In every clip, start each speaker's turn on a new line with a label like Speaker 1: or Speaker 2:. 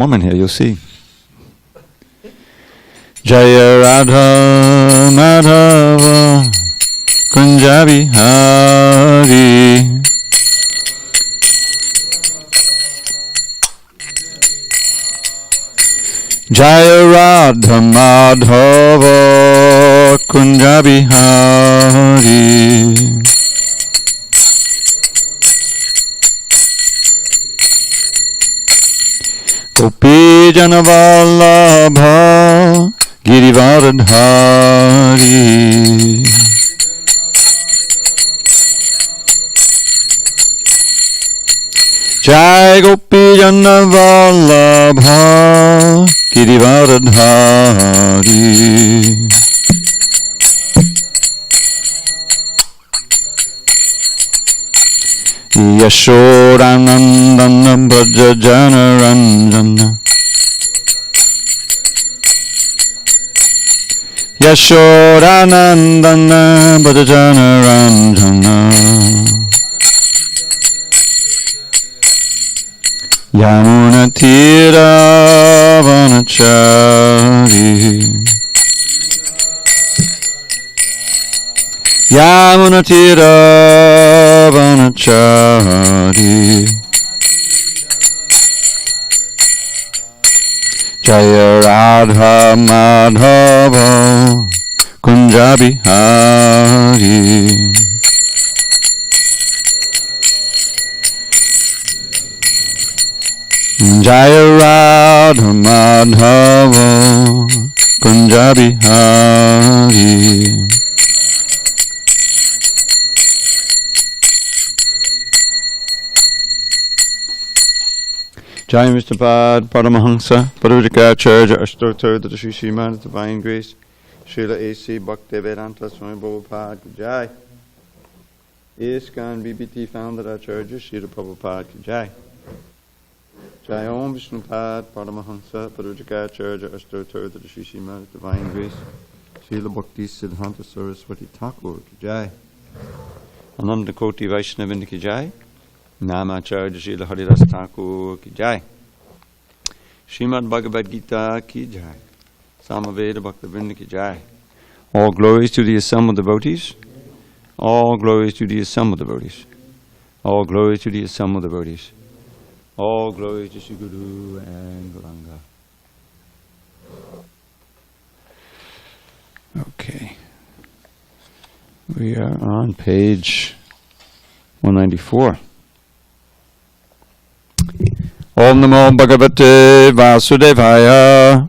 Speaker 1: woman here, you'll see. Jaya Radha Madhava Kunja Bihari. Jaya Radha Madhava Kunja Bihari. Gopi Jana Vallabha Girivaradhari. Jai Gopi Jana Vallabha Girivaradhari. Yashodanandana Braja Janaranjana. Yashodanandana Braja Janaranjana. Yamuna Tira Vanachari. Yamuna Tira Vanachari. Jaya Radha Madhava Kunja Bihari. Jaya Radha Madhava Kunja Bihari. Jai Mr. Pad, Paramahansa, Parvajikacharya, Ashtotar, the Sri Sriman, Divine Grace, Srila A.C. Bhaktivedanta Swami Prabhupada, Jai. ISKCON BBT founder Acharya, Srila Prabhupada, Jai. Jai Om Vishnupad, Paramahansa, Parvajikacharya, Ashtotar, the Sri Sriman, Divine Grace, Srila Bhakti Siddhanta Saraswati Thakur, Jai. Ananda Koti Vaishnavinda ki Jai. Namacharya Srila Haridas Thakur ki Jai. Srimad Bhagavad Gita ki Jai. Samaveda Bhaktivinoda ki Jai. All glories to the assembled devotees. All glories to the assembled devotees. All glories to the assembled devotees. All glories to Sri Guru and Gauranga. Okay. We are on page 194. Om Namo Bhagavate Vasudevaya.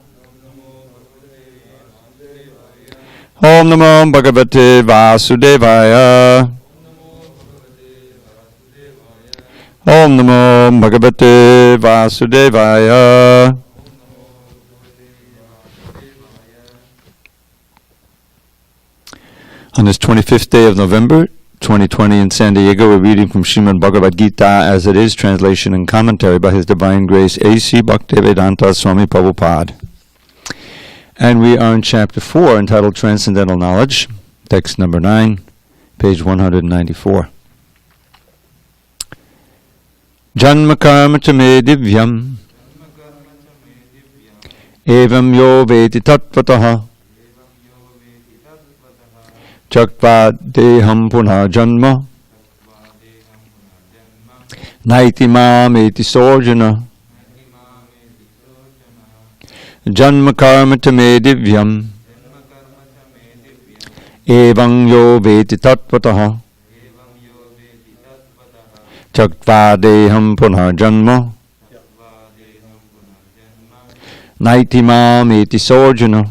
Speaker 1: Om Namo Bhagavate Vasudevaya. Om Namo Bhagavate Vasudevaya. On this 25th day of November, 2020 in SanDiego, we're reading from Srimad Bhagavad Gita as it is, translation and commentary by His Divine Grace A.C. Bhaktivedanta Swami Prabhupada. And we are in chapter 4 entitled Transcendental Knowledge, text number 9, page 194. Janma karma cha me divyam evam yo veti tattvataha Chakva deham punha janma naiti mam eti sorjana janma karma te me divyam evam yo veti tattvataha Chakva deham punha janma naiti mam eti sorjana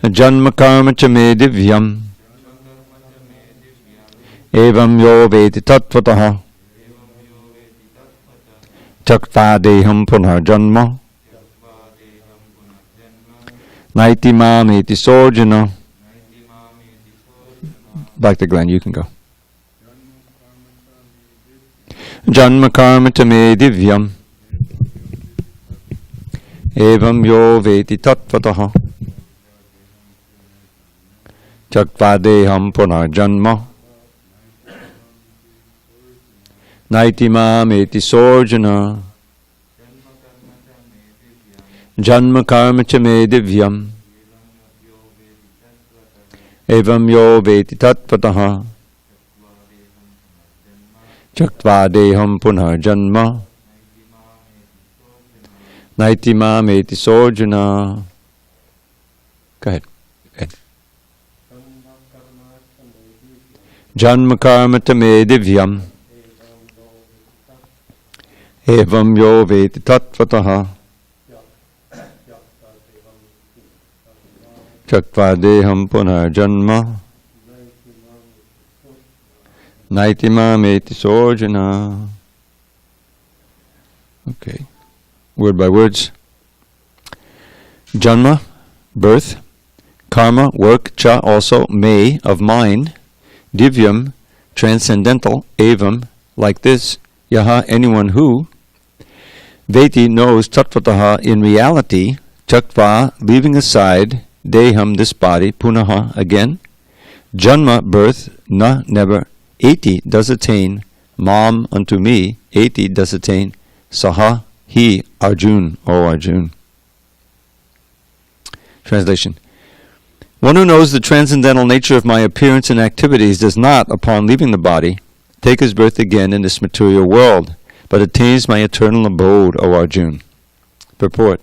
Speaker 1: Janma karma cha me divyam evam yo veti tattvataha Chakva deham punha janma naiti mam eti sorjana. Dr. Glenn, you can go. Janma karma cha me divyam evam yo veti tattvataha Chakva deham punha janma naiti mam eti sorjana Janma karma cha me divyam. Evam yo veti tattvataha. Chaktva deham punha janma. Naiti mameti sojana. Go ahead. Janma karma tame divyam. Evam yo veti tattvataha. Chaktva deham punar janma. Naiti mameti sojana. Okay. Word by words. Janma, birth. Karma, work. Cha, also. Me, of mind. Divyam, transcendental. Evam, like this. Yaha, anyone who. Veti, knows. Tattvataha, in reality. Chaktva, leaving aside. Deham, this body. Punaha, again. Janma, birth. Na, never. Eti, does attain. Mam, unto me. Eti, does attain. Saha, he, Arjun, O Arjun. Translation. One who knows the transcendental nature of my appearance and activities does not, upon leaving the body, take his birth again in this material world, but attains my eternal abode, O Arjun. Purport.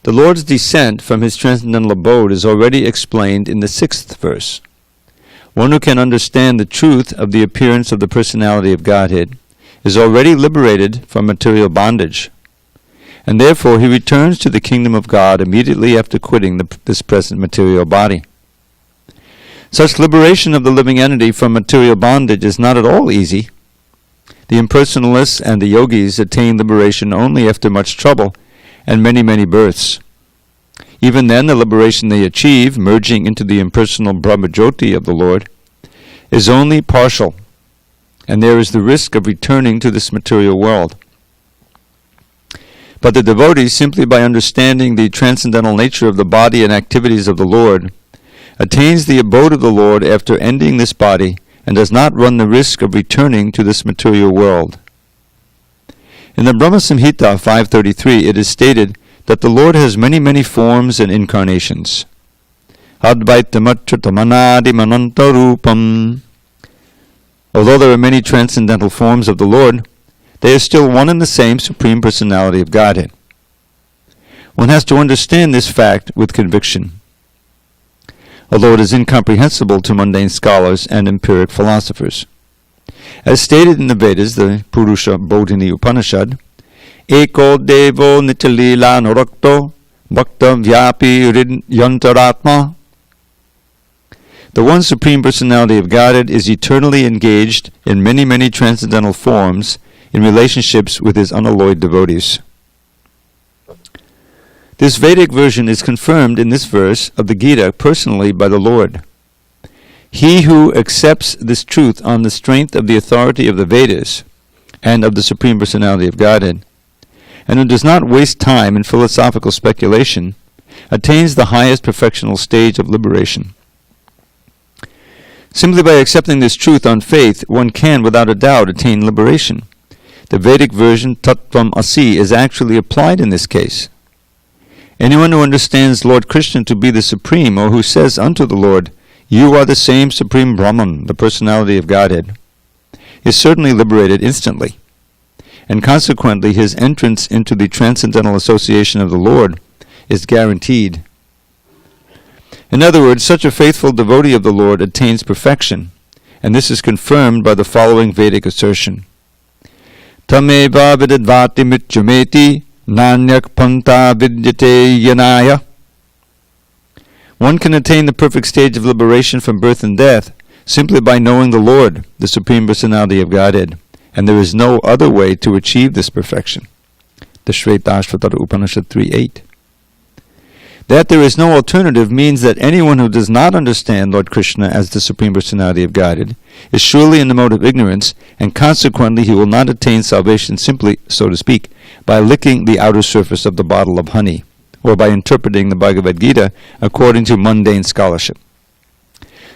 Speaker 1: The Lord's descent from his transcendental abode is already explained in the 6th verse. One who can understand the truth of the appearance of the personality of Godhead is already liberated from material bondage, and therefore he returns to the kingdom of God immediately after quitting this present material body. Such liberation of the living entity from material bondage is not at all easy. The impersonalists and the yogis attain liberation only after much trouble and many, many births. Even then, the liberation they achieve, merging into the impersonal Brahmajyoti of the Lord, is only partial, and there is the risk of returning to this material world. But the devotee, simply by understanding the transcendental nature of the body and activities of the Lord, attains the abode of the Lord after ending this body and does not run the risk of returning to this material world. In the Brahma Samhita 533, it is stated that the Lord has many, many forms and incarnations. Advaitamattratamanadimanantarupam. Although there are many transcendental forms of the Lord, they are still one and the same Supreme Personality of Godhead. One has to understand this fact with conviction, although it is incomprehensible to mundane scholars and empiric philosophers. As stated in the Vedas, the Purusha Bodhini Upanishad, Eko Devo Nityalila Nurakto Bhakta Vyapi Yantaratma. The one Supreme Personality of Godhead is eternally engaged in many, many transcendental forms in relationships with his unalloyed devotees. This Vedic version is confirmed in this verse of the Gita personally by the Lord. He who accepts this truth on the strength of the authority of the Vedas and of the Supreme Personality of Godhead, and who does not waste time in philosophical speculation, attains the highest perfectional stage of liberation. Simply by accepting this truth on faith, one can, without a doubt, attain liberation. The Vedic version, Tattvam Asi, is actually applied in this case. Anyone who understands Lord Krishna to be the Supreme, or who says unto the Lord, "You are the same Supreme Brahman, the Personality of Godhead," is certainly liberated instantly, and consequently his entrance into the transcendental association of the Lord is guaranteed. In other words, such a faithful devotee of the Lord attains perfection, and this is confirmed by the following Vedic assertion. Tameva vidadvati mityameti nanyak panta vidyate yanaya. One can attain the perfect stage of liberation from birth and death simply by knowing the Lord, the Supreme Personality of Godhead, and there is no other way to achieve this perfection. The Shvetashvatara Upanishad 3.8. That there is no alternative means that anyone who does not understand Lord Krishna as the Supreme Personality of Godhead is surely in the mode of ignorance, and consequently he will not attain salvation simply, so to speak, by licking the outer surface of the bottle of honey, or by interpreting the Bhagavad Gita according to mundane scholarship.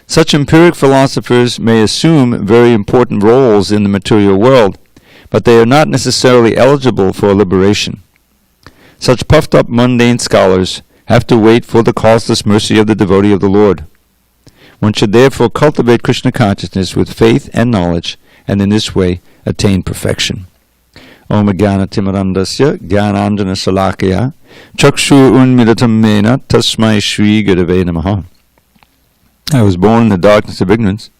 Speaker 1: Such empiric philosophers may assume very important roles in the material world, but they are not necessarily eligible for liberation.
Speaker 2: Such puffed up mundane scholars have to wait for the causeless mercy of the devotee of the Lord. One should therefore cultivate Krishna consciousness with faith and knowledge, and in this way attain perfection. Om Jnana Timarandasya Jnananjana Salakaya Chakshu Unmilitam Mena Tasmai Shri Gurave Namaha. I was born in the darkness of ignorance,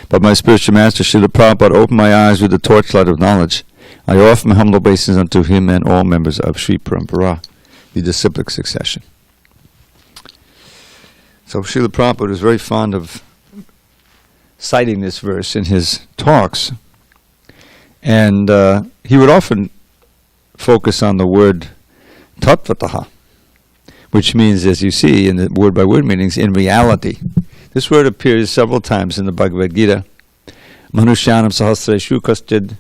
Speaker 2: but my spiritual master Srila Prabhupada opened my eyes with the torchlight of knowledge. I offer my humble obeisance unto him and all members of Sri Parampara, the disciplic succession. So Srila Prabhupada was very fond of citing this verse in his talks, and he would often focus on the word tattvataha, which means, as you see in the word-by-word meanings, in reality. This word appears several times in the Bhagavad Gita. Manushyanam sahasreshu kaschid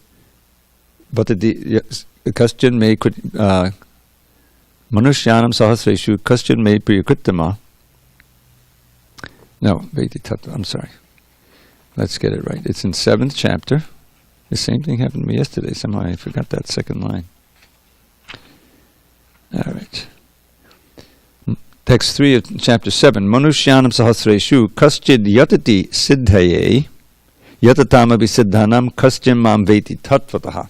Speaker 2: bhatati kaschid me Manushyanam sahasreshu kaschid me priyakrittama. No, Vedi Tattva, I'm sorry. Let's get it right. It's in 7th chapter. The same thing happened to me yesterday. Somehow I forgot that second line. All right. Text 3 of chapter 7. Manushyanam sahasreshu kaschid yatati siddhaye yatatamabi siddhanam kaschid mam veti tattvataha.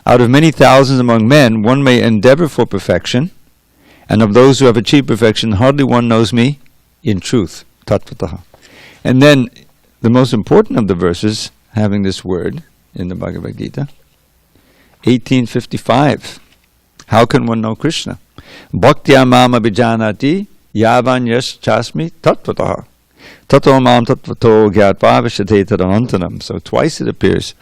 Speaker 2: Out of many thousands among men, one may endeavor for perfection, and of those who have achieved perfection, hardly one knows me in truth. Tattvataha. And then the most important of the verses having this word in the Bhagavad Gita, 1855. How can one know Krishna? Bhaktya mam abhijanati yavan yash chasmi tattvataha. Tato mam tattvato gyatva vishate tadavantanam. So twice it appears.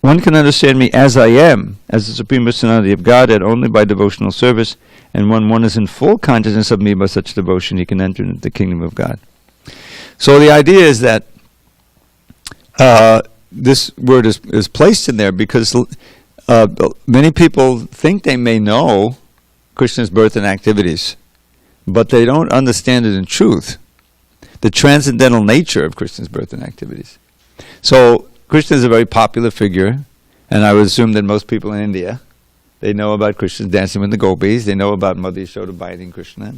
Speaker 2: One can understand me as I am, as the Supreme Personality of Godhead, only by devotional service, and when one is in full consciousness of me by such devotion, he can enter into the kingdom of God. So the idea is that this word is placed in there because many people think they may know Krishna's birth and activities, but they don't understand it in truth, the transcendental nature of Krishna's birth and activities. So Krishna is a very popular figure, and I would assume that most people in India, they know about Krishna dancing with the gopis, they know about Mother Yashoda biting Krishna.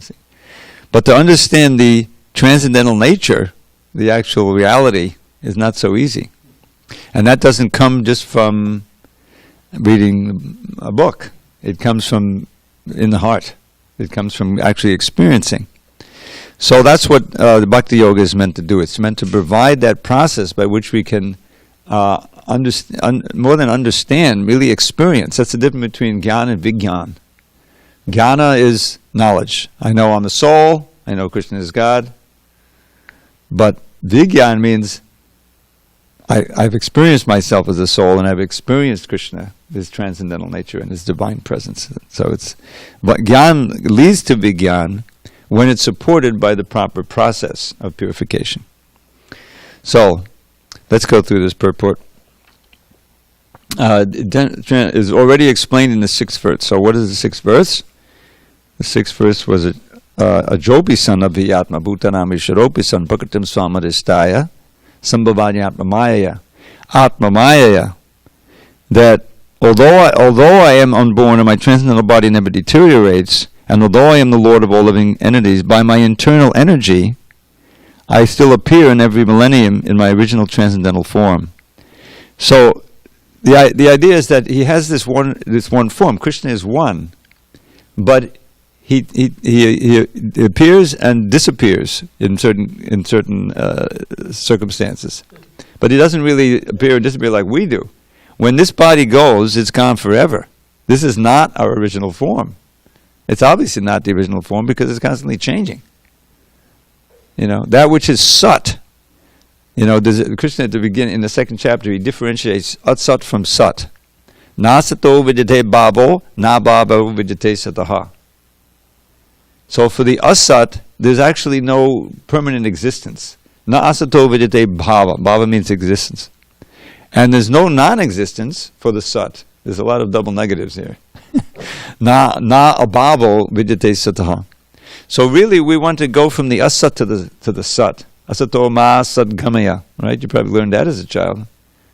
Speaker 2: But to understand the transcendental nature, the actual reality, is not so easy. And that doesn't come just from reading a book. It comes from in the heart. It comes from actually experiencing. So that's what the Bhakti Yoga is meant to do. It's meant to provide that process by which we can more than understand, really experience. That's the difference between jnana and vigyan. Jnana is knowledge. I know I'm the soul. I know Krishna is God. But vigyan means I've experienced myself as a soul, and I've experienced Krishna, his transcendental nature and his divine presence. So but jnana leads to vigyan when it's supported by the proper process of purification. So let's go through this purport. It is already explained in the 6th verse. So what is the 6th verse? The 6th verse was a jopi son of the Atma Bhutanam Isharopi son Prakritim Swamadistaya Sambhavani Atma Maya. Atma Maya. That although I am unborn and my transcendental body never deteriorates, and although I am the Lord of all living entities, by my internal energy, I still appear in every millennium in my original transcendental form. So the idea is that he has this one form. Krishna is one, but he appears and disappears in certain circumstances. But he doesn't really appear and disappear like we do. When this body goes, it's gone forever. This is not our original form. It's obviously not the original form because it's constantly changing. That which is sat. Krishna at the beginning, in the 2nd chapter, he differentiates atsat from sat. Na sato vidyate bhavo, na bhavo vidyate sataha. So for the asat, there's actually no permanent existence. Na asato vidyate bhava. Bhava means existence. And there's no non-existence for the sat. There's a lot of double negatives here. Na abhavo vidyate sataha. So really, we want to go from the asat to the sat. Asato ma sadgamaya. Right? You probably learned that as a child.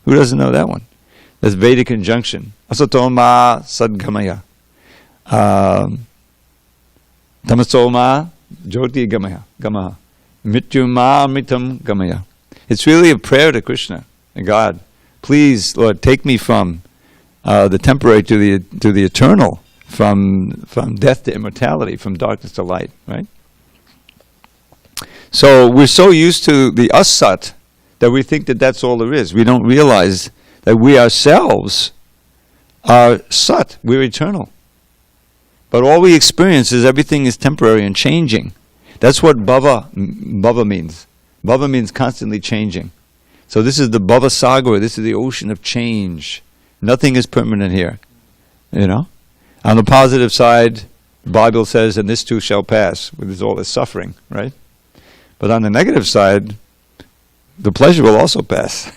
Speaker 2: Who doesn't know that one? That's Vedic conjunction. Asato ma sadgamaya. Tamasoma Jyoti Gamaha. Mityuma Amritam Gamaya. It's really a prayer to Krishna and God. Please, Lord, take me from the temporary to the eternal, from death to immortality, from darkness to light, right? So we're so used to the asat that we think that that's all there is. We don't realize that we ourselves are sat, we're eternal. But all we experience is everything is temporary and changing. That's what bhava means. Bhava means constantly changing. So this is the bhava sagar, this is the ocean of change. Nothing is permanent here. You know? On the positive side, the Bible says, and this too shall pass, with all this suffering, right? But on the negative side, the pleasure will also pass.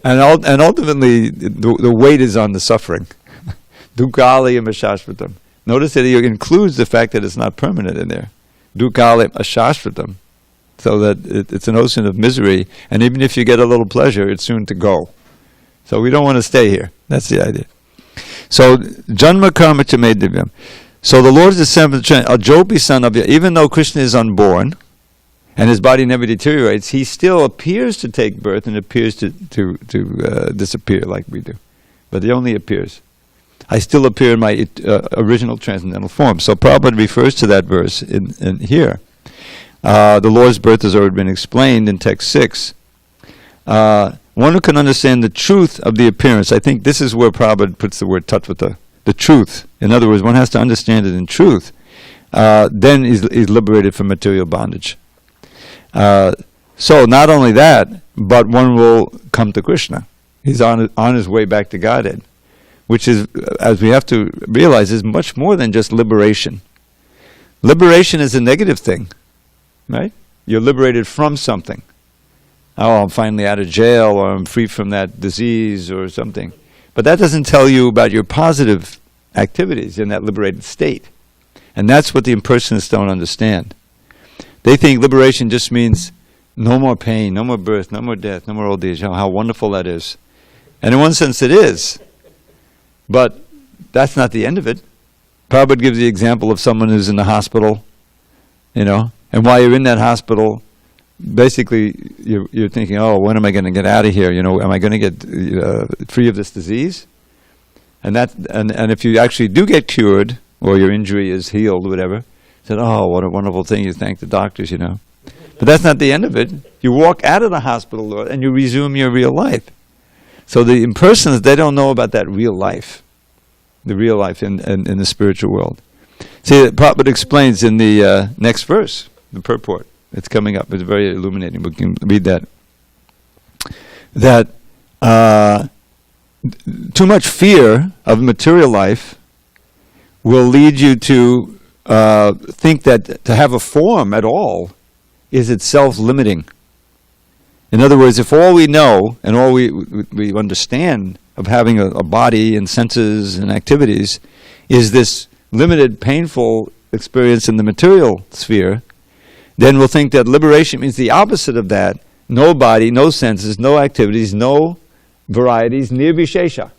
Speaker 2: and ultimately, the weight is on the suffering. Dukkali and ashashvatam. Notice that he includes the fact that it's not permanent in there. Dukkali ashashvatam. So that it's an ocean of misery, and even if you get a little pleasure, it's soon to go. So we don't want to stay here. That's the idea. So, Janma Karma Chamedivyam. So the Lord is the Ajopi son of, even though Krishna is unborn, and his body never deteriorates, he still appears to take birth and appears to disappear like we do. But he only appears. I still appear in my original transcendental form. So Prabhupada refers to that verse in here. The Lord's birth has already been explained in text 6. One who can understand the truth of the appearance, I think this is where Prabhupada puts the word tatvata, the truth. In other words, one has to understand it in truth. Then he's liberated from material bondage. So not only that, but one will come to Krishna. He's on his way back to Godhead, which is, as we have to realize, is much more than just liberation. Liberation is a negative thing, right? You're liberated from something. Oh, I'm finally out of jail, or I'm free from that disease or something. But that doesn't tell you about your positive activities in that liberated state. And that's what the impersonalists don't understand. They think liberation just means no more pain, no more birth, no more death, no more old age. How wonderful that is. And in one sense it is. But that's not the end of it. Prabhupada gives the example of someone who's in the hospital, and while you're in that hospital, basically you're thinking, oh, when am I going to get out of here? Am I going to get free of this disease? And if you actually do get cured, or your injury is healed, or whatever, said, oh, what a wonderful thing, you thank the doctors, But that's not the end of it. You walk out of the hospital, Lord, and you resume your real life. So the impersonalists, they don't know about that real life, the real life in the spiritual world. See, Prabhupada explains in the next verse, the purport. It's coming up. It's very illuminating. We can read that. That too much fear of material life will lead you to think that to have a form at all is itself limiting. In other words, if all we know and all we understand of having a body and senses and activities is this limited, painful experience in the material sphere, then we'll think that liberation means the opposite of that. No body, no senses, no activities, no varieties, nirvishesha.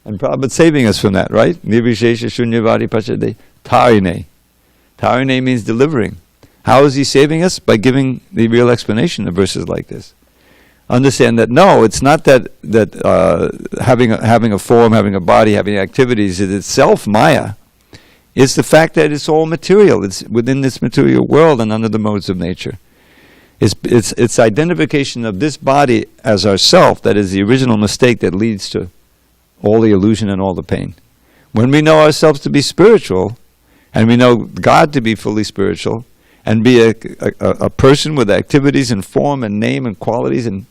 Speaker 2: And Prabhupada's saving us from that, right? Nirvishesha shunyavadi pachade tarine. Tarine means delivering. How is he saving us? By giving the real explanation of verses like this. Understand that no, it's not that having a form, having a body, having activities is itself Maya. It's the fact that it's all material. It's within this material world and under the modes of nature. It's identification of this body as ourself that is the original mistake that leads to all the illusion and all the pain. When we know ourselves to be spiritual, and we know God to be fully spiritual, and be a person with activities and form and name and qualities, and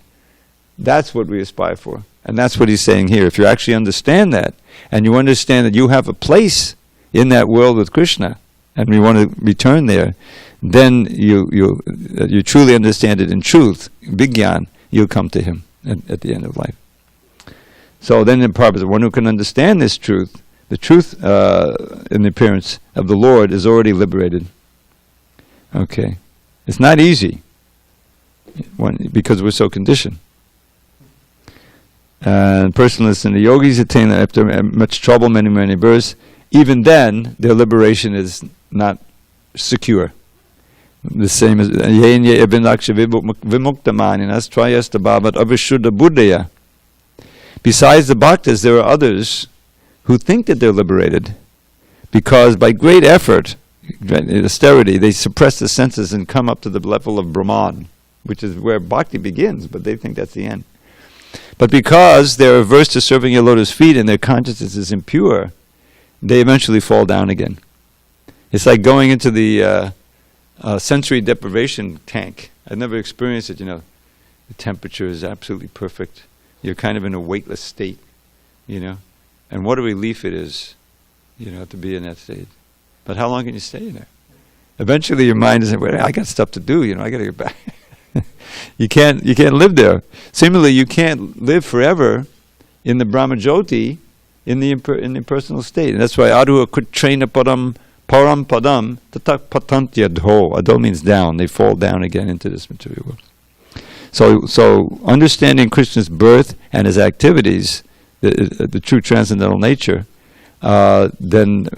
Speaker 2: that's what we aspire for. And that's what he's saying here. If you actually understand that, and you understand that you have a place in that world with Krishna, and we want to return there, then you truly understand it in truth, Vigyan, you'll come to him at the end of life. So then in Prabhupada, one who can understand this truth, the truth in the appearance of the Lord is already liberated. Okay. It's not easy, because we're so conditioned. And personalists and the yogis attain after much trouble, many, many births. Even then, their liberation is not secure. The same as Yenya Ebinaksha Vimuktamaninas Trayasta Bhavat Avishuddha Buddhaya. Besides the bhaktas, there are others who think that they're liberated because by great effort, austerity, they suppress the senses and come up to the level of Brahman, which is where bhakti begins, but they think that's the end. But because they're averse to serving your lotus feet and their consciousness is impure, they eventually fall down again. It's like going into the sensory deprivation tank. I've never experienced it, The temperature is absolutely perfect. You're kind of in a weightless state, And what a relief it is, to be in that state. But how long can you stay in there? Eventually your mind is, well, I got stuff to do, I got to get back. You can't live there. Similarly, you can't live forever in the Brahmajyoti in the impersonal state. And that's why Adhu Kutrena Param Padam Tatak Patantyadho. Adho means down. They fall down again into this material world. So understanding Krishna's birth and his activities, the true transcendental nature, then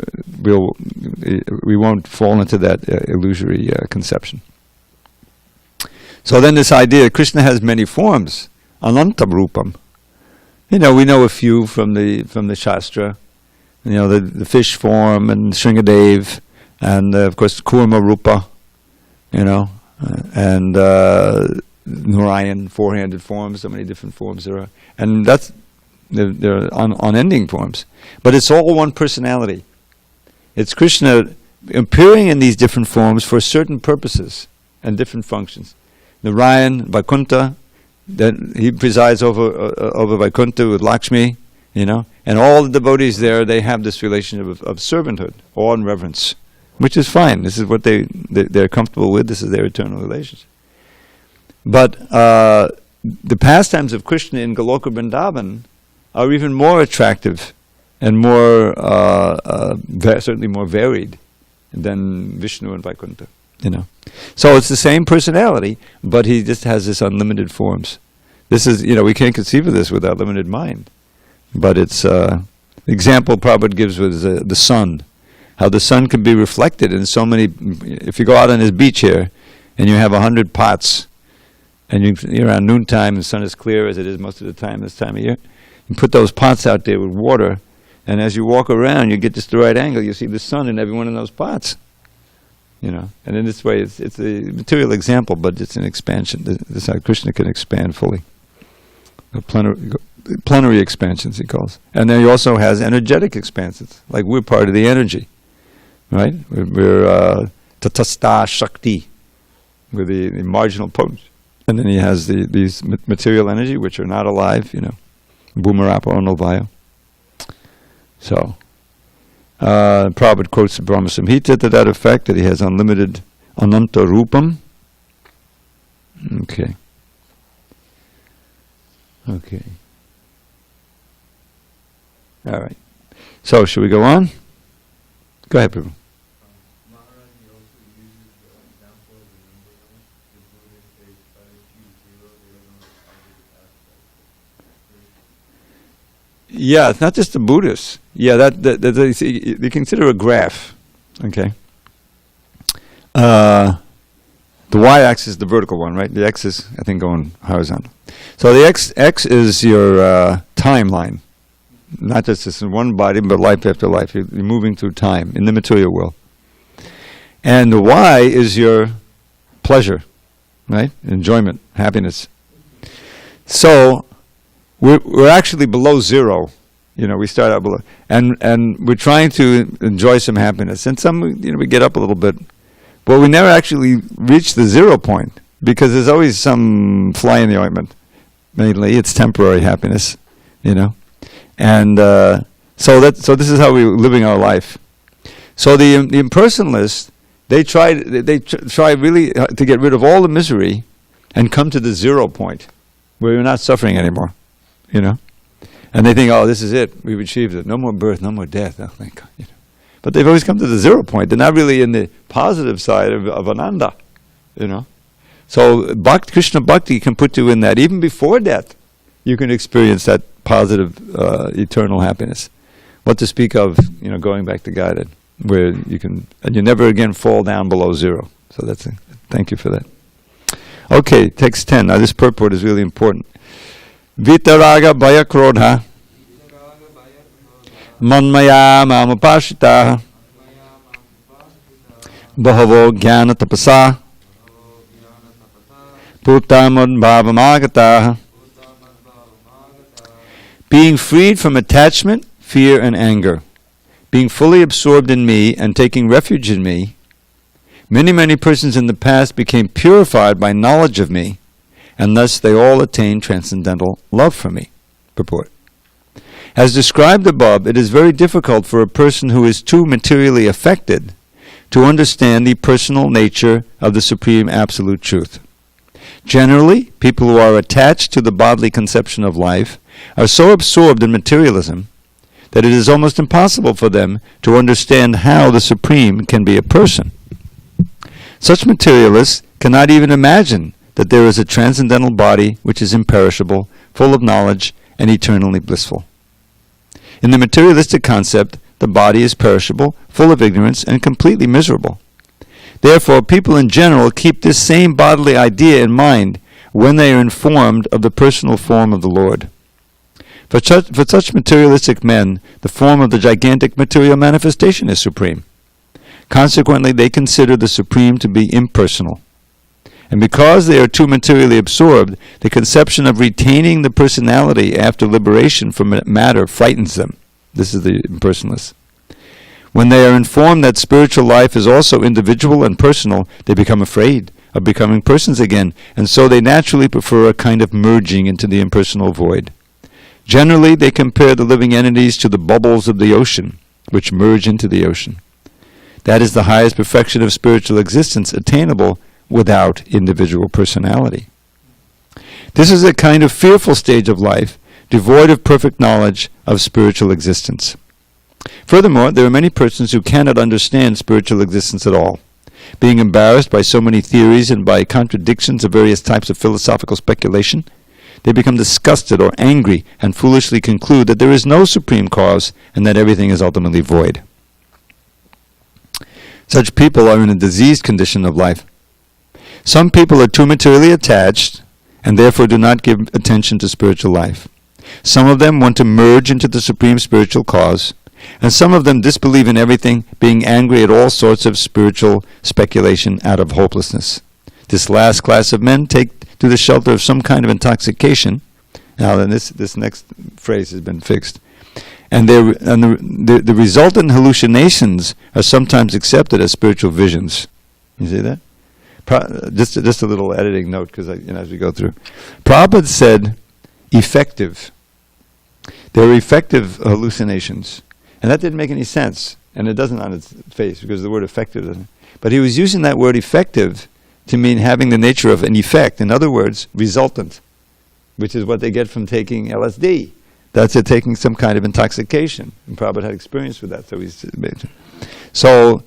Speaker 2: we won't fall into that illusory conception. So then this idea, Krishna has many forms, ananta rupam. We know a few from the Shastra, the fish form and Shringadev, and of course Kurma Rupa, and Narayan, four-handed forms, so many different forms there are. And they're unending forms. But it's all one personality. It's Krishna appearing in these different forms for certain purposes and different functions. Narayan, Vaikuntha, then he presides over Vaikuntha with Lakshmi, and all the devotees there, they have this relationship of servanthood, awe and reverence, which is fine. This is what they're comfortable with. This is their eternal relationship. But the pastimes of Krishna in Goloka Vrindavan are even more attractive and more, certainly more varied than Vishnu and Vaikuntha. So it's the same personality, but he just has this unlimited forms. This is, we can't conceive of this with our limited mind. But it's, the example Prabhupada gives was the sun. How the sun can be reflected in so many, if you go out on this beach here, and you have 100 pots, and you're around noontime, and the sun is clear as it is most of the time this time of year, you put those pots out there with water, and as you walk around, you get just the right angle, you see the sun in every one of those pots. And in this way, it's a material example, but it's an expansion. This is how Krishna can expand fully. Plenary expansions, he calls. And then he also has energetic expansions, like we're part of the energy, right? We're tatastha shakti, we're the marginal potency. And then he has these material energy, which are not alive, bhumarapa onalvaya. So, Prabhupada quotes the Brahma Samhita to that effect, that he has unlimited ananta rupam. Okay. All right. So, should we go on? Go ahead, Prabhu. Yeah, it's not just the Buddhists. Yeah, they consider a graph. Okay. The y-axis is the vertical one, right? The x is, I think, going horizontal. So the x is your timeline. Not just this in one body, but life after life. You're moving through time in the material world. And the y is your pleasure, right? Enjoyment, happiness. So we're actually below zero. We start out below, and we're trying to enjoy some happiness. And some, we get up a little bit, but we never actually reach the 0 point, because there's always some fly in the ointment. Mainly, it's temporary happiness, and so this is how we're living our life. So the impersonalists, they try really to get rid of all the misery and come to the 0 point where you're not suffering anymore. And they think, oh, this is it. We've achieved it. No more birth, no more death. Oh, thank God. But they've always come to the 0 point. They're not really in the positive side of Ananda. So Krishna Bhakti can put you in that even before death. you can experience that positive, eternal happiness. What to speak of, going back to guided, where you can, and you never again fall down below zero. So thank you for that. Okay, text 10. Now this purport is really important. Vitaraga bhaya krodha manmaya mamupashita bahavo jnana tapasa putamad bhavamagata. Being freed from attachment, fear, and anger, being fully absorbed in me and taking refuge in me, many persons in the past became purified by knowledge of me, and thus they all attained transcendental love for me. Purport. As described above, it is very difficult for a person who is too materially affected to understand the personal nature of the Supreme Absolute Truth. Generally, people who are attached to the bodily conception of life are so absorbed in materialism that it is almost impossible for them to understand how the Supreme can be a person. Such materialists cannot even imagine that there is a transcendental body which is imperishable, full of knowledge, and eternally blissful. In the materialistic concept, the body is perishable, full of ignorance, and completely miserable. Therefore, people in general keep this same bodily idea in mind when they are informed of the personal form of the Lord. For such materialistic men, the form of the gigantic material manifestation is supreme. Consequently, they consider the Supreme to be impersonal. And because they are too materially absorbed, the conception of retaining the personality after liberation from matter frightens them. This is the impersonalists. When they are informed that spiritual life is also individual and personal, they become afraid of becoming persons again, and so they naturally prefer a kind of merging into the impersonal void. Generally, they compare the living entities to the bubbles of the ocean, which merge into the ocean. That is the highest perfection of spiritual existence attainable without individual personality. This is a kind of fearful stage of life, devoid of perfect knowledge of spiritual existence. Furthermore, there are many persons who cannot understand spiritual existence at all. Being embarrassed by so many theories and by contradictions of various types of philosophical speculation, they become disgusted or angry and foolishly conclude that there is no supreme cause and that everything is ultimately void. Such people are in a diseased condition of life. Some people are too materially attached and therefore do not give attention to spiritual life. Some of them want to merge into the supreme spiritual cause, and some of them disbelieve in everything, being angry at all sorts of spiritual speculation out of hopelessness. This last class of men take to the shelter of some kind of intoxication. Now then this next phrase has been fixed. And the resultant hallucinations are sometimes accepted as spiritual visions. You see that? Just a little editing note, because as we go through. Prabhupada said, effective. There are effective hallucinations. And that didn't make any sense. And it doesn't on its face, because the word effective doesn't. But he was using that word effective to mean having the nature of an effect. In other words, resultant, which is what they get from taking LSD. That's it, taking some kind of intoxication. And Prabhupada had experience with that. So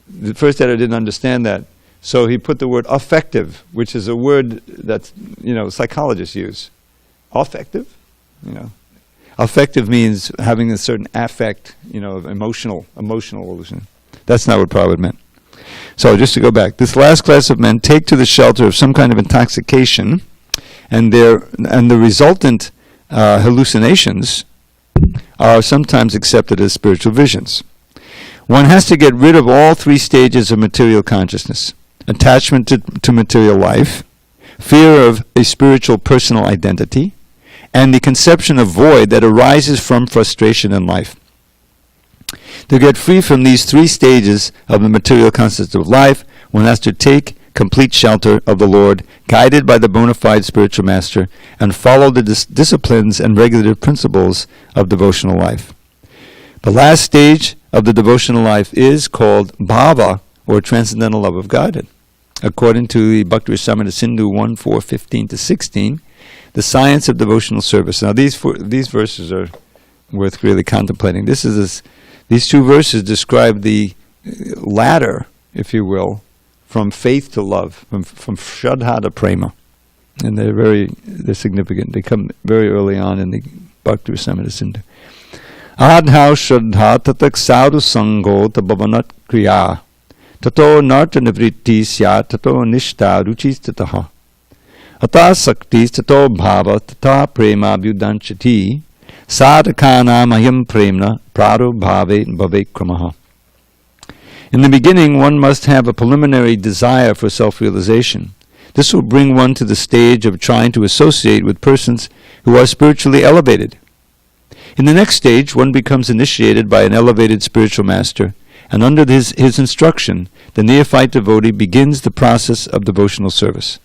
Speaker 2: the first editor didn't understand that. So he put the word affective, which is a word that psychologists use. Affective, Affective means having a certain affect, of emotional illusion. That's not what Prabhupada meant. So just to go back, this last class of men take to the shelter of some kind of intoxication, and the resultant hallucinations are sometimes accepted as spiritual visions. One has to get rid of all three stages of material consciousness: attachment to material life, fear of a spiritual personal identity, and the conception of void that arises from frustration in life. To get free from these three stages of the material concept of life, one has to take complete shelter of the Lord, guided by the bona fide spiritual master, and follow the disciplines and regulative principles of devotional life. The last stage of the devotional life is called bhava, or transcendental love of Godhead. According to the Bhakti Rasamrita Sindhu 1:4-15-16, the science of devotional service. Now these verses are worth really contemplating. These two verses describe the ladder, if you will, from faith to love, from Shraddha to Prema. And they're significant. They come very early on in the Bhakti Rasamrita Sindhu. Adhau Shraddha Tatak Sadhu Sango Tabhavanat Kriya Tato Narta Nivritti Syat Tato Nishta Ruchis Tataha Ata Saktis Tato Bhava Tata Prema Abhyudanchati Sadhakana Mayam Premna Prado Bhave Bhave Kramaha. In the beginning, one must have a preliminary desire for self-realization. This will bring one to the stage of trying to associate with persons who are spiritually elevated. In the next stage, one becomes initiated by an elevated spiritual master, and under his instruction, the neophyte devotee begins the process of devotional service.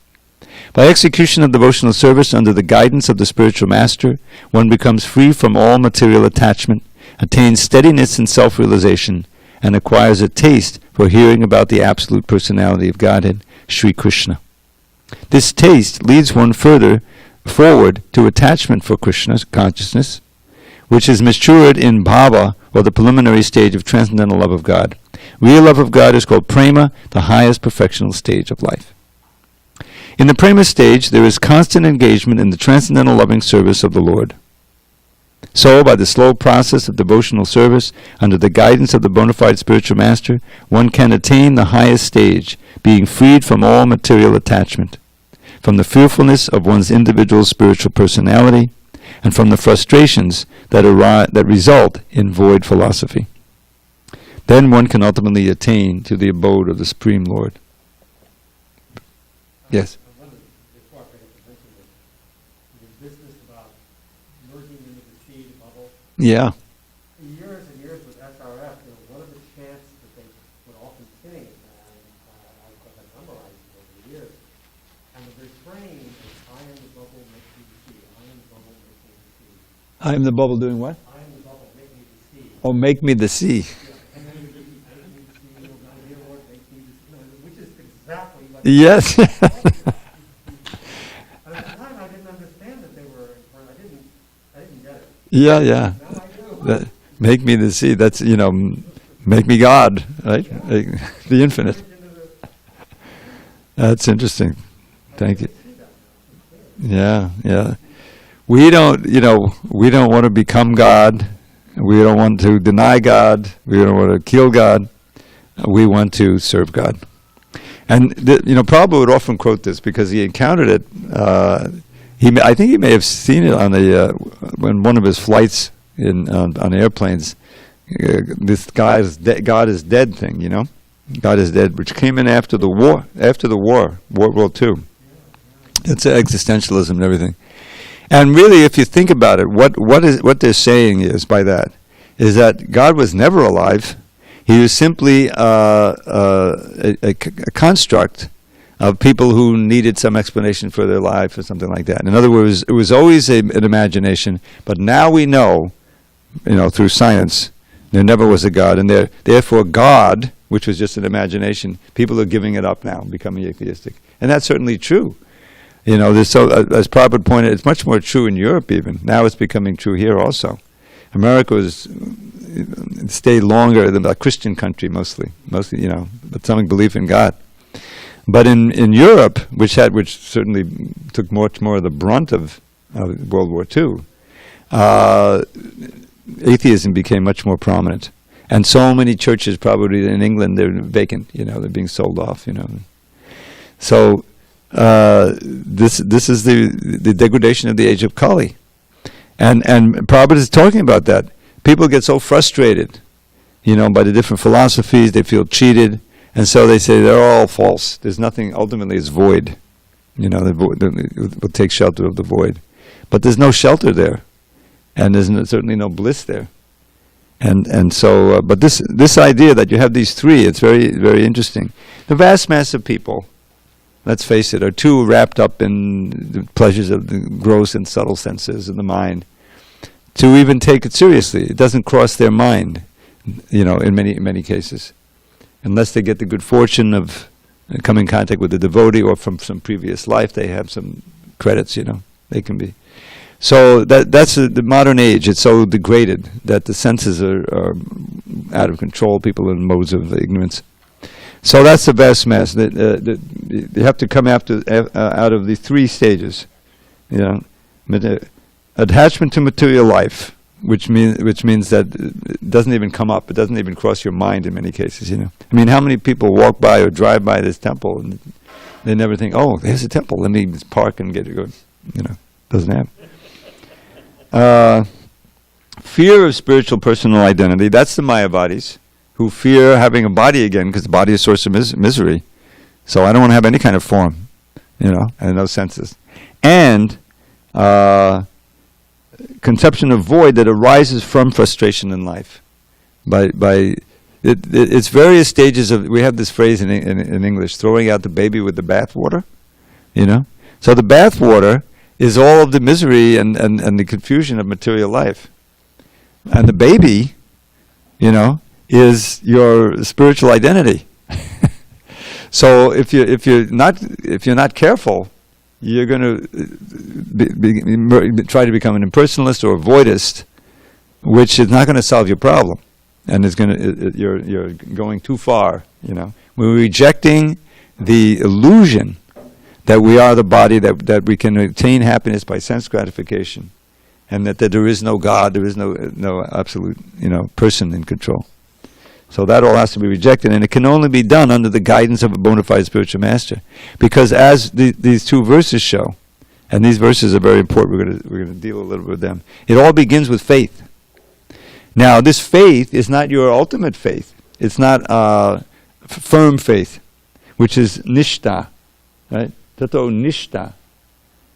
Speaker 2: By execution of devotional service under the guidance of the spiritual master, one becomes free from all material attachment, attains steadiness in self-realization, and acquires a taste for hearing about the absolute personality of Godhead, Sri Krishna. This taste leads one further forward to attachment for Krishna's consciousness, which is matured in bhava, or the preliminary stage of transcendental love of God. Real love of God is called prema, the highest perfectional stage of life. In the prema stage, there is constant engagement in the transcendental loving service of the Lord. So, by the slow process of devotional service, under the guidance of the bona fide spiritual master, one can attain the highest stage, being freed from all material attachment, from the fearfulness of one's individual spiritual personality, and from the frustrations that result in void philosophy. Then one can ultimately attain to the abode of the Supreme Lord. Yes?
Speaker 3: I wondered, before I forget to mention this, the business about merging into the seed bubble.
Speaker 2: Yeah.
Speaker 3: For years and years with SRF, one of the chants that they would often sing, and I've memorized it over the years, and the refrain is, I am the bubble, make me the seed. I am the bubble, make me the seed.
Speaker 2: I am the bubble doing what?
Speaker 3: I am the bubble, make me the seed.
Speaker 2: Oh, make me the sea.
Speaker 3: And then you make me the seed, oh God, dear Lord, make me the seed. Which is exactly what...
Speaker 2: Yes.
Speaker 3: And at the time, I didn't understand that they were, or I didn't get it.
Speaker 2: Yeah, yeah.
Speaker 3: Now I do.
Speaker 2: Make me the sea. That's, make me God, right? The infinite. That's interesting. Thank you. Yeah, yeah. We don't want to become God. We don't want to deny God. We don't want to kill God. We want to serve God. And Prabhupada would often quote this because he encountered it. I think he may have seen it on when one of his flights on airplanes. This God is dead thing, God is dead, which came in after the war, World War II. It's existentialism and everything. And really, if you think about it, what they're saying is by that is that God was never alive. He was simply a construct of people who needed some explanation for their life or something like that. In other words, it was always an imagination, but now we know, through science, there never was a God, and therefore God, which was just an imagination, people are giving it up now, becoming atheistic. And that's certainly true. As Prabhupada pointed, it's much more true in Europe even. Now it's becoming true here also. America stayed longer than a Christian country mostly, but some belief in God. But in Europe, which certainly took much more of the brunt of World War II, atheism became much more prominent. And so many churches, probably in England, they're vacant, they're being sold off, So this is the degradation of the age of Kali. And Prabhupada is talking about that. People get so frustrated, by the different philosophies, they feel cheated, and so they say they're all false. There's nothing, ultimately it's void. We'll take shelter of the void. But there's no shelter there, and there's certainly no bliss there. And so, but this idea that you have these three, it's very, very interesting. The vast mass of people, let's face it, are too wrapped up in the pleasures of the gross and subtle senses of the mind to even take it seriously. It doesn't cross their mind, in many cases, unless they get the good fortune of coming in contact with a devotee or from some previous life. They have some credits, they can be. So that's the modern age. It's so degraded that the senses are out of control. People are in modes of ignorance. So that's the best mess. You have to come out of the three stages. Attachment to material life, which means that it doesn't even come up. It doesn't even cross your mind in many cases. I mean, how many people walk by or drive by this temple and they never think, "Oh, there's a temple. Let me park and get it going." Doesn't happen. Fear of spiritual personal identity. That's the Mayavadis, who fear having a body again, because the body is a source of misery. So I don't want to have any kind of form, and no senses. And conception of void that arises from frustration in life. It's various stages of, we have this phrase in English, throwing out the baby with the bathwater, So the bathwater is all of the misery and the confusion of material life. And the baby, is your spiritual identity. So if you're not careful, you're going to try to become an impersonalist or a voidist, which is not going to solve your problem, and you're going too far. We're rejecting the illusion that we are the body, that we can attain happiness by sense gratification, and that there is no God, there is no absolute person in control. So that all has to be rejected, and it can only be done under the guidance of a bona fide spiritual master. Because as these two verses show, and these verses are very important, we're going to deal a little bit with them. It all begins with faith. Now, this faith is not your ultimate faith. It's not firm faith, which is nishta, right? Tato nishta.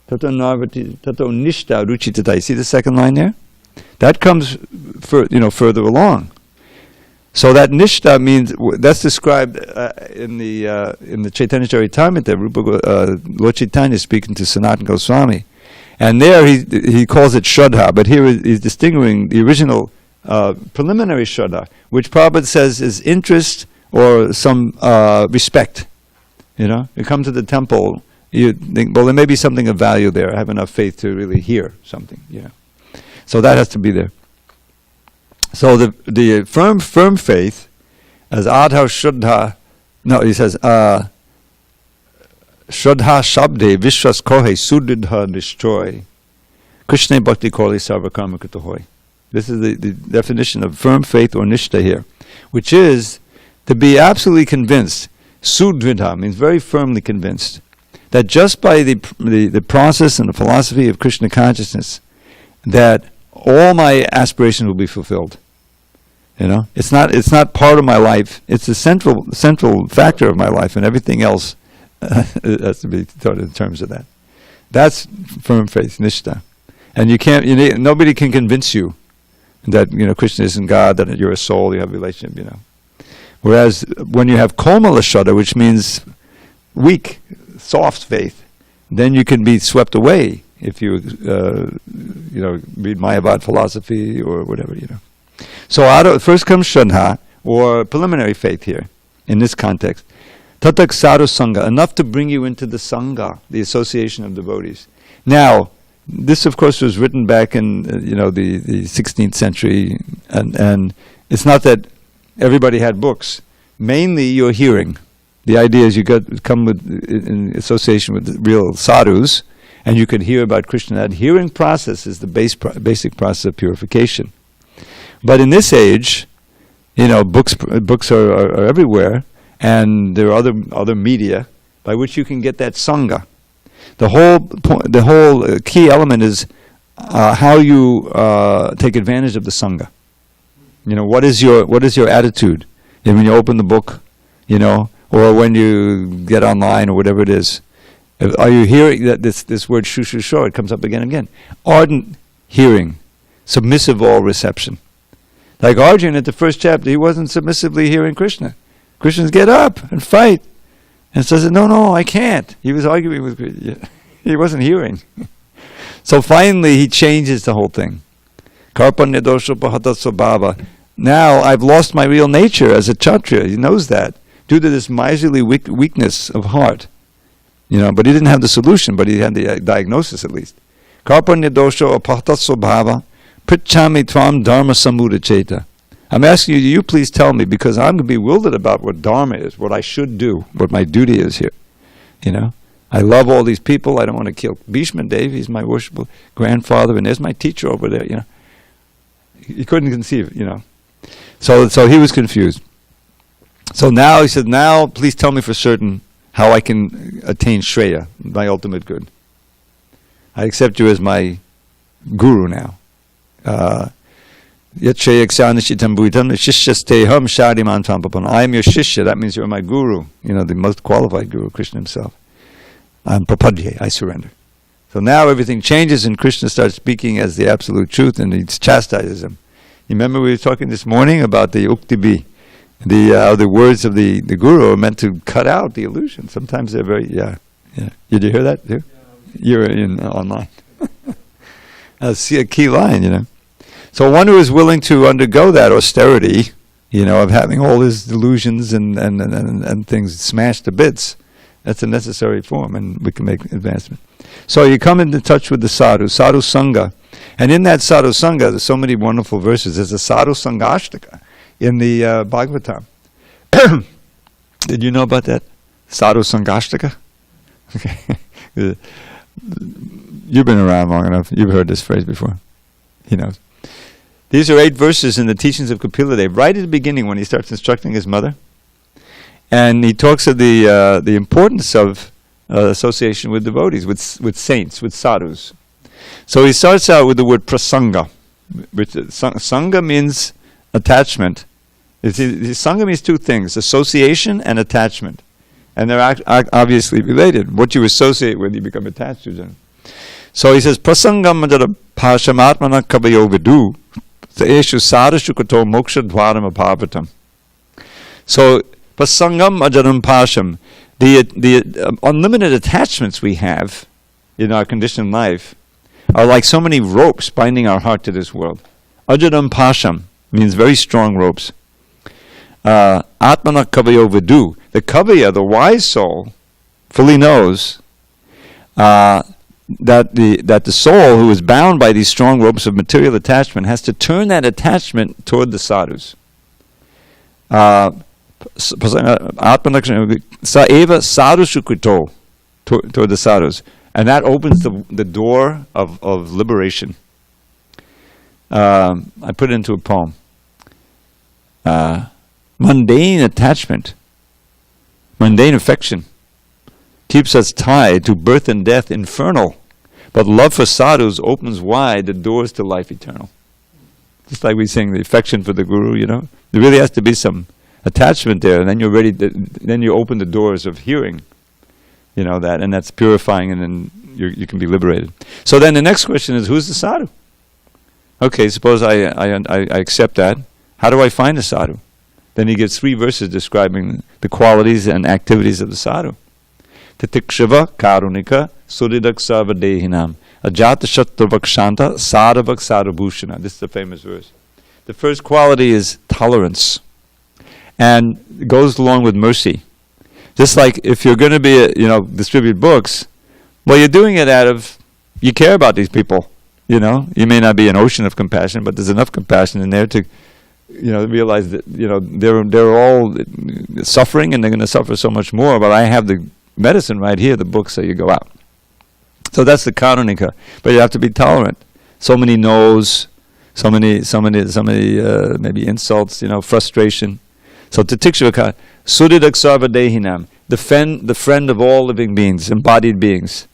Speaker 2: Tato narvati, tato nishta ruchitata. You see the second line there? That comes further along. So that nishta means, that's described in the Chaitanya Charitamrita. Lord Chaitanya is speaking to Sanatana Goswami, and there he calls it Shraddha, but here he's distinguishing the original preliminary Shraddha, which Prabhupada says is interest or some respect. You come to the temple, you think, well, there may be something of value there. I have enough faith to really hear something. So that has to be there. So the firm faith, as Adha Shraddha, he says, Shraddha Shabde Vishwas Kohe Sudridha Destroy Krishna Bhakti Koli Sarva Karma Krita Hoy. This is the definition of firm faith or nishta here, which is to be absolutely convinced. Sudridha means very firmly convinced that just by the process and the philosophy of Krishna consciousness, that all my aspirations will be fulfilled. It's not part of my life. It's the central factor of my life, and everything else has to be thought in terms of that. That's firm faith, nishta. And nobody can convince you that Krishna isn't God, that you're a soul, you have a relationship. Whereas when you have komala shraddha, which means weak, soft faith, then you can be swept away if you read Mayavad philosophy or whatever. So first comes Shraddha, or preliminary faith here, in this context. Tatak sadhu sangha, enough to bring you into the sangha, the association of devotees. Now, this of course was written back in the 16th century, and it's not that everybody had books. Mainly you're hearing. The idea is you come in association with the real sadhus, and you can hear about Krishna. That hearing process is the basic process of purification. But in this age, books are everywhere, and there are other media by which you can get that sangha. The whole key element is how you take advantage of the sangha. What is your attitude? And when you open the book, or when you get online or whatever it is, are you hearing that this word shushusho? It comes up again and again. Ardent hearing, submissive all reception. Like Arjuna at the first chapter, he wasn't submissively hearing Krishna. Krishna's get up and fight, and says, "No, I can't." He was arguing with Krishna. He wasn't hearing. So finally, he changes the whole thing. Karpanya dosha pahatatso bhava. Now I've lost my real nature as a kshatriya. He knows that due to this miserly weakness of heart. But he didn't have the solution, but he had the diagnosis at least. Karpanya dosha pahatatso bhava. Prichami tvam dharma samudacheta. I'm asking you, you please tell me, because I'm bewildered about what Dharma is, what I should do, what my duty is here. You know? I love all these people. I don't want to kill Bhishma Dev. He's my worshipful grandfather, and there's my teacher over there, you know. He couldn't conceive, you know. So he was confused. So now he said, now please tell me for certain how I can attain Shreya, my ultimate good. I accept you as my guru now. I am your shishya, that means you're my guru, you know, the most qualified guru, Krishna himself. I'm prapadye, I surrender. So now everything changes and Krishna starts speaking as the absolute truth and he chastises him. You remember we were talking this morning about the uktibi, the words of the guru are meant to cut out the illusion. Sometimes they're very, yeah. Did you hear that too? You were online. That's a key line, you know. So one who is willing to undergo that austerity, you know, of having all his delusions and things smashed to bits, that's a necessary form, and we can make advancement. So you come into touch with the sadhu sangha, and in that sadhu sangha, there's so many wonderful verses. There's a sadhu sangashtaka in the Bhagavatam. Did you know about that? Sadhu sangashtaka? Okay. You've been around long enough. You've heard this phrase before. He knows. These are 8 verses in the teachings of Kapila Dev, right at the beginning when he starts instructing his mother. And he talks of the importance of association with devotees, with saints, with sadhus. So he starts out with the word prasanga, which sangha means attachment. Sangha means 2 things, association and attachment. And they're obviously related. What you associate with, you become attached to them. So he says, prasangam ajara pashamatmana kabayo vidu eshu sadashu kato moksha dvaram apavatam. So, prasangam ajaram pasham, the unlimited attachments we have in our conditioned life are like so many ropes binding our heart to this world. Ajaram pasham means very strong ropes. Atmana kabayo vidu, the kavaya, the wise soul, fully knows that the soul who is bound by these strong ropes of material attachment has to turn that attachment toward the sadhus. Sa eva sadhu sukrito, toward the sadhus. And that opens the door of liberation. I put it into a poem. Mundane attachment, mundane affection, keeps us tied to birth and death infernal, but love for sadhus opens wide the doors to life eternal. Just like we sing the affection for the guru, you know, there really has to be some attachment there, and then you're ready. Then you open the doors of hearing, you know that, and that's purifying, and then you can be liberated. So then the next question is, who's the sadhu? Okay, suppose I accept that. How do I find a sadhu? Then he gives 3 verses describing the qualities and activities of the sadhu. Titikshava karunika suridak sarvadehinam ajata shattravakshanta sadhavak sadhabhushana. This is a famous verse. The first quality is tolerance, and it goes along with mercy. Just like if you're going to distribute books, well, you're doing it out of, you care about these people. You know, you may not be an ocean of compassion, but there's enough compassion in there to, realize that, they're all suffering and they're going to suffer so much more, but I have the medicine right here, the book, so you go out. So that's the karunika. But you have to be tolerant. So many no's, so many maybe insults, frustration. So titikshvaka, suridak sarvadehinam, the friend of all living beings, embodied beings,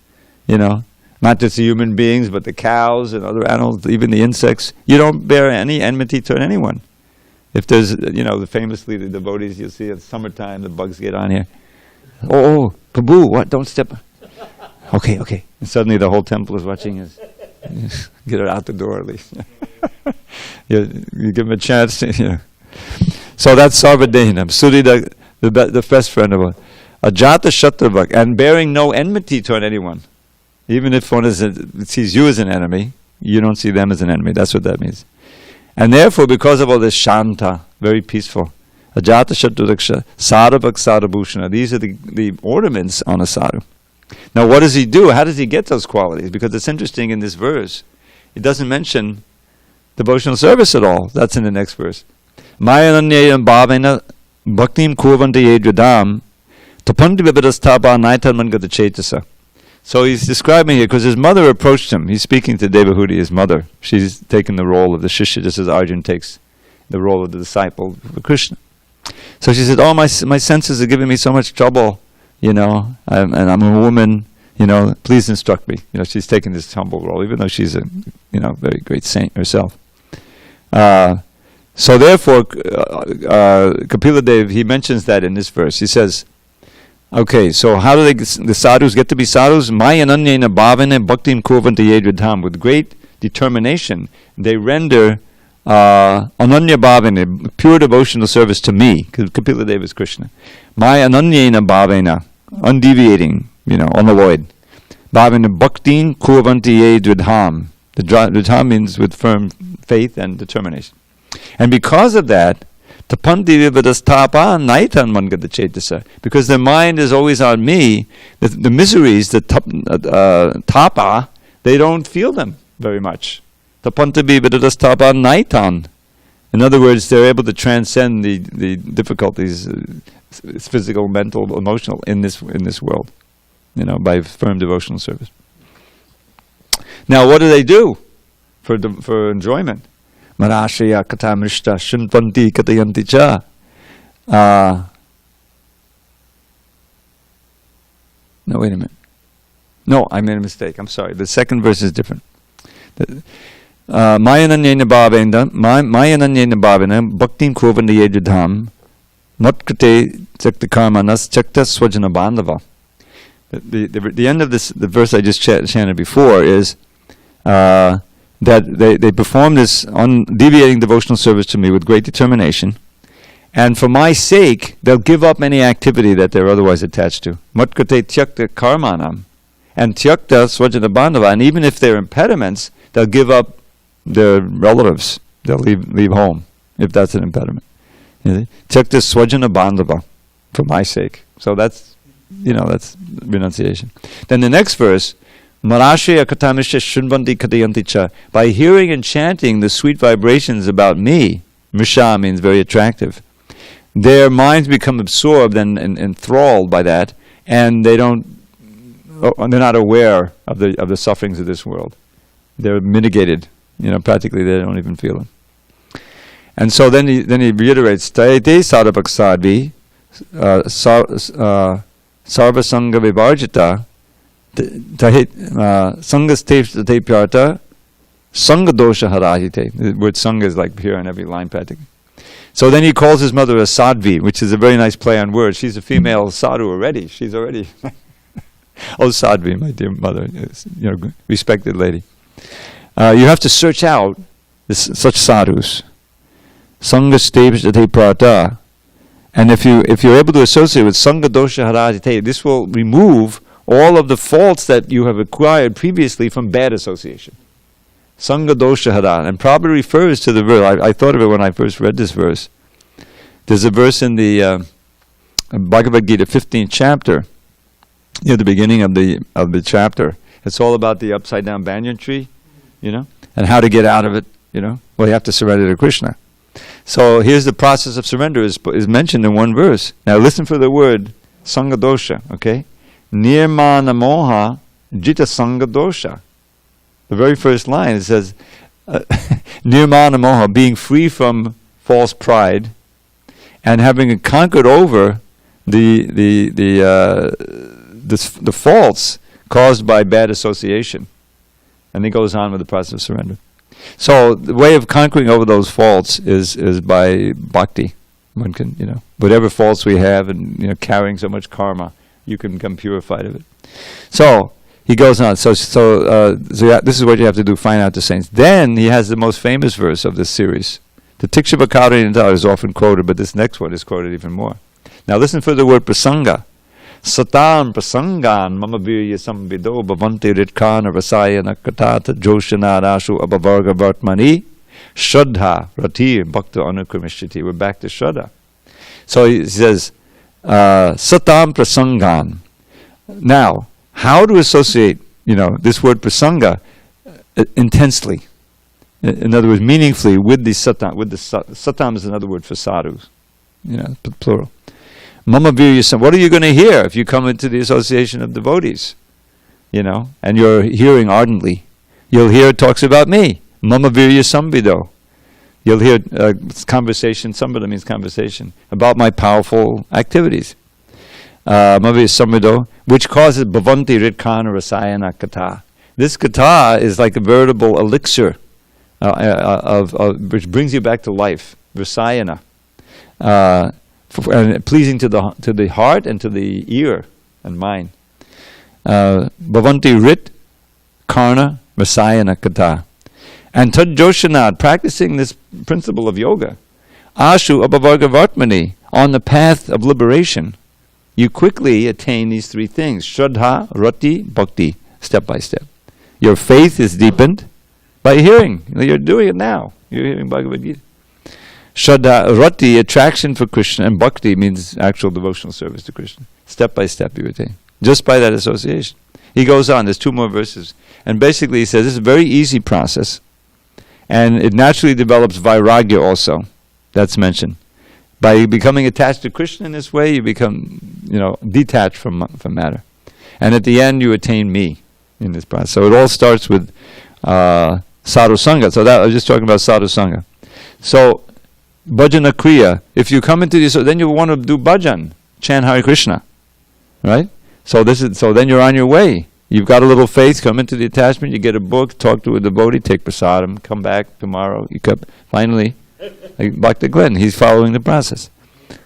Speaker 2: not just the human beings, but the cows and other animals, even the insects. You don't bear any enmity to anyone. If there's, famously the devotees, you'll see in summertime, the bugs get on here. Oh, Prabhu, what? Don't step. Okay. And suddenly the whole temple is watching us. Get it out the door at least. you give him a chance. So that's Sarvadehinam, Surya, the best friend of all. Ajata Shatravak, and bearing no enmity toward anyone. Even if one sees you as an enemy, you don't see them as an enemy. That's what that means. And therefore, because of all this shanta, very peaceful, ajata shaturaksha, sadhavak sadhabhushana, these are the ornaments on a sadhu. Now what does he do? How does he get those qualities? Because it's interesting in this verse, it doesn't mention devotional service at all. That's in the next verse. Mayananyayam bhavena bhaktim kurvanta yedradam tapanti vivadastapa naitanmangata chetasa. So he's describing it because his mother approached him. He's speaking to Devahudi, his mother. She's taken the role of the Shishya, just as Arjun takes the role of the disciple of Krishna. So she said, "Oh, my senses are giving me so much trouble, and I'm a woman. Please instruct me." She's taken this humble role, even though she's a very great saint herself. So therefore, Kapila Dev, he mentions that in this verse. He says, okay, so how do the sadhus get to be sadhus? Mayananyena bhavana bhaktim kurvanta yedradham. With great determination, they render ananya bhavana, pure devotional service to me, because Kapila Dev is Krishna. Mayananyena bhavana, undeviating, unalloyed. Bhavana bhaktim kurvanta yedradham. The dridham means with firm faith and determination. And because of that, tapanti vivadastapa naitan mangata chetasa, because their mind is always on me, the miseries, the tapa, they don't feel them very much. Tapanti vivadastapa naitan. In other words, they're able to transcend the difficulties, physical, mental, emotional, in this world, by firm devotional service. Now, what do they do for enjoyment? Marashaya katamrishta shunpanti katayanti cha. No, wait a minute. No, I made a mistake. I'm sorry. The second verse is different. Mayananyena bhavena bhaktim kurvanda yedadham matkate chakta karmanas chakta swajana bandhava. The end of the verse I just chanted before is that they perform this undeviating devotional service to me with great determination, and for my sake they'll give up any activity that they're otherwise attached to. Matkate tyakta karmanam, and tyakta swajana bandhava, and even if they're impediments, they'll give up their relatives. They'll leave home if that's an impediment. Tyakta swajana bandhava, for my sake. So that's renunciation. Then the next verse, Marashaya katamisha shunvanti katayanti cha. By hearing and chanting the sweet vibrations about me, Misha means very attractive, their minds become absorbed and enthralled by that, and they're not aware of the sufferings of this world. They're mitigated. Practically they don't even feel them. And so then he reiterates, Taite sadhavaksadvi sarva sangha vivarjita Sangastevtate pyarta Sangha dosha harahite. The word sangha is like here on every line practically. So then he calls his mother a sadhvi, which is a very nice play on words. She's a female sadhu already. She's already oh, sadhvi, my dear mother, respected lady. You have to search out such sadhus. Sangastevtate pyarta. And if you're able to associate with Sangha dosha harahite, this will remove all of the faults that you have acquired previously from bad association. Sangha dosha hara, and probably refers to the verse. I thought of it when I first read this verse. There's a verse in the Bhagavad Gita 15th chapter, near the beginning of the chapter. It's all about the upside down banyan tree, and how to get out of it. Well, you have to surrender to Krishna. So here's the process of surrender is mentioned in one verse. Now listen for the word Sangha dosha. Okay. Nirmana moha jita sangha dosha. The very first line, it says, Nirmana moha, being free from false pride, and having conquered over the faults caused by bad association. And he goes on with the process of surrender. So the way of conquering over those faults is by bhakti. One can, whatever faults we have, and carrying so much karma, you can become purified of it. So he goes on. So this is what you have to do: find out the saints. Then he has the most famous verse of this series. The Tikshavakaryanita is often quoted, but this next one is quoted even more. Now listen for the word prasanga. Satam prasangan mama virya samvido bhavanti ritkana rasayana katata joshanarashu abhavarga vartmani shraddha rati bhakta anukramishiti. We're back to shraddha. So he says, Satam prasangan. Now, how to associate, this word prasanga intensely. In other words, meaningfully with the satam. Satam is another word for sadhus, plural. Mama virya. What are you going to hear if you come into the association of devotees? And you're hearing ardently. You'll hear it talks about me. Mama virya samvido. You'll hear conversation, sambhada means conversation, about my powerful activities. Mama virya samvido, which causes bhavanti ritkana rasayana kata. This kata is like a veritable elixir which brings you back to life, rasayana, and pleasing to the heart and to the ear and mind. Bhavanti rit karna rasayana kata. And Tadjoshanad, practicing this principle of yoga, Ashu abhavargavartmani, on the path of liberation, you quickly attain these three things: Shraddha, Rati, Bhakti, step by step. Your faith is deepened by hearing. You're doing it now. You're hearing Bhagavad Gita. Shraddha, Rati, attraction for Krishna, and Bhakti means actual devotional service to Krishna. Step by step you attain, just by that association. He goes on, there's 2 more verses. And basically he says, this is a very easy process. And it naturally develops vairagya also. That's mentioned. By becoming attached to Krishna in this way, you become, detached from matter. And at the end, you attain me in this process. So it all starts with sadhu sangha. So that I was just talking about sadhu sangha. So bhajana kriya. If you come into this, so then you want to do bhajan, chant Hare Krishna, right? So then you're on your way. You've got a little faith, come into the attachment, you get a book, talk to a devotee, take prasadam, come back tomorrow. Finally, like Bhakta Glenn, he's following the process.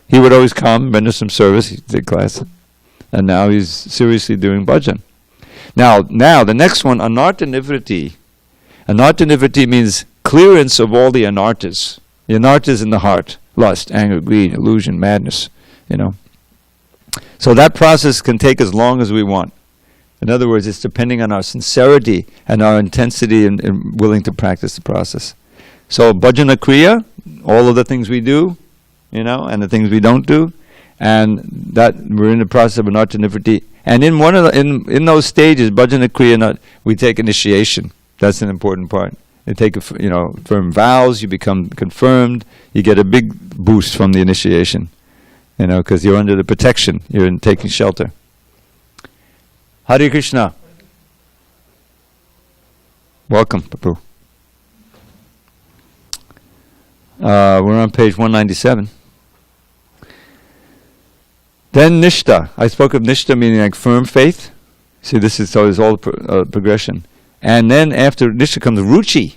Speaker 2: He would always come, render some service, he did class, and now he's seriously doing bhajan. Now the next one, anartha nivriti. Anartha nivriti means clearance of all the anarthas. The anarthas in the heart, lust, anger, greed, illusion, madness, So that process can take as long as we want. In other words, it's depending on our sincerity and our intensity and willing to practice the process. So bhajana kriya, all of the things we do, and the things we don't do, and that we're in the process of anartha nivriti. And in one of in those stages, bhajana kriya, we take initiation. That's an important part. You take firm vows, you become confirmed, you get a big boost from the initiation. Because you're under the protection, you're taking shelter. Hare Krishna. Welcome, Prabhu. We're on page 197. Then Nishta. I spoke of Nishta meaning like firm faith. See, there's all progression. And then after Nishta comes Ruchi.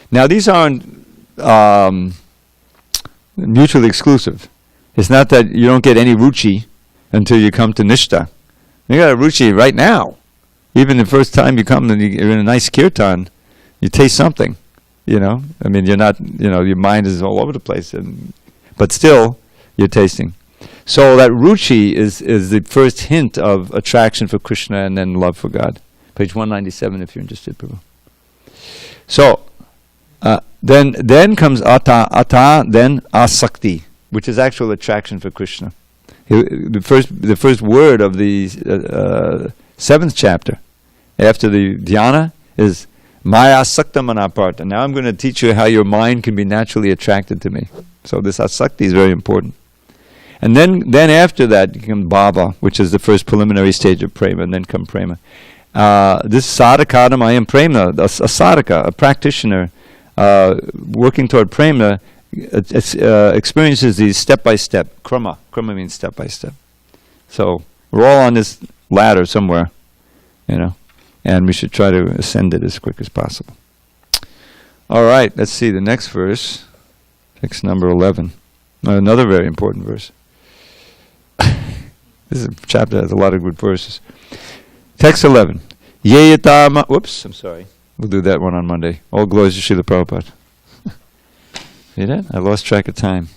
Speaker 2: Now these aren't mutually exclusive. It's not that you don't get any Ruchi until you come to Nishta. You got a Ruchi right now. Even the first time you come and you're in a nice kirtan, you taste something, you're not, your mind is all over the place, but still, you're tasting. So that Ruchi is the first hint of attraction for Krishna and then love for God. Page 197 if you're interested, Prabhu. So, then comes Ata, then Asakti, which is actual attraction for Krishna. The first word of the 7th chapter, after the dhyana, is Maya Sakta Manaparta. Now I'm going to teach you how your mind can be naturally attracted to me. So this asakti is very important. And then after that comes bhava, which is the first preliminary stage of prema, and then come prema. This sadhakadam I am prema, a sadhaka, a practitioner working toward prema, experiences these step by step. Krama means step by step. So we're all on this ladder somewhere, and we should try to ascend it as quick as possible. All right, let's see the next verse. Text number 11. Another very important verse. This is a chapter that has a lot of good verses. Text 11. Whoops, I'm sorry. We'll do that one on Monday. All glories to Srila Prabhupada. See that? I lost track of time.